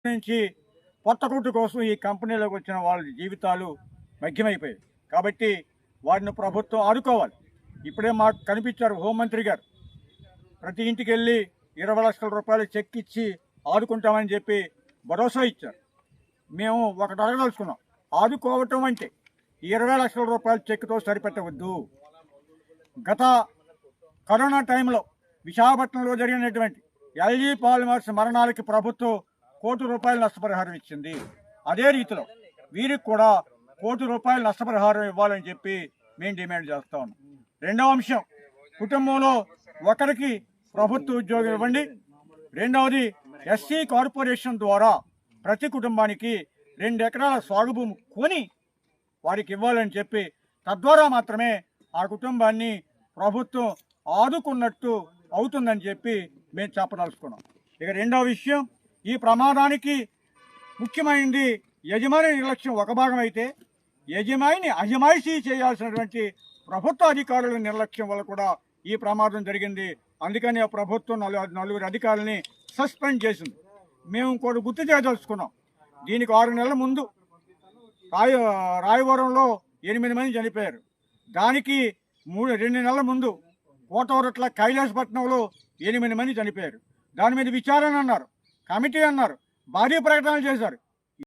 నుంచి పొట్టకూటి కోసం ఈ కంపెనీలోకి వచ్చిన వాళ్ళ జీవితాలు మగ్యమైపోయాయి. కాబట్టి వారిని ప్రభుత్వం ఆదుకోవాలి. ఇప్పుడే మాకు కనిపించారు హోంమంత్రి గారు. ప్రతి ఇంటికి వెళ్ళి 20 లక్షల రూపాయలు చెక్ ఇచ్చి ఆదుకుంటామని చెప్పి భరోసా ఇచ్చారు. మేము ఒకటి అడగదలుచుకున్నాం. ఆదుకోవటం అంటే 20 లక్షల రూపాయల చెక్తో సరిపెట్టవద్దు. గత కరోనా టైంలో విశాఖపట్నంలో జరిగినటువంటి ఎల్జీ పాలిమర్స్ మరణాలకి ప్రభుత్వం ₹1 కోటి నష్టపరిహారం ఇచ్చింది. అదే రీతిలో వీరికి కూడా ₹1 కోటి నష్టపరిహారం ఇవ్వాలని చెప్పి మేము డిమాండ్ చేస్తా ఉన్నాం. రెండవ అంశం, కుటుంబంలో ఒకరికి ప్రభుత్వ ఉద్యోగం ఇవ్వండి. రెండవది, ఎస్సీ కార్పొరేషన్ ద్వారా ప్రతి కుటుంబానికి 2 ఎకరాల సాగు భూమి కొని వారికి ఇవ్వాలని చెప్పి, తద్వారా మాత్రమే ఆ కుటుంబాన్ని ప్రభుత్వం ఆదుకున్నట్టు అవుతుందని చెప్పి మేము చెప్పదలుచుకున్నాం. ఇక రెండవ విషయం, ఈ ప్రమాదానికి ముఖ్యమైనది యజమాని నిర్లక్ష్యం ఒక భాగం అయితే, యజమాని అజమాయిషీ చేయాల్సినటువంటి ప్రభుత్వ అధికారుల నిర్లక్ష్యం వల్ల కూడా ఈ ప్రమాదం జరిగింది. అందుకని ఆ ప్రభుత్వం నలుగురు అధికారులని సస్పెండ్ చేసింది. మేము ఇంకోటి గుర్తు చేయదలుచుకున్నాం. దీనికి 6 నెలల ముందు రాయవరంలో 8 మంది చనిపోయారు. దానికి 2 నెలల ముందు కోటవరట్ల కైలాసపట్నంలో 8 మంది చనిపోయారు. దాని మీద విచారణ అన్నారు, కమిటీ అన్నారు, భారీ ప్రకటనలు చేశారు.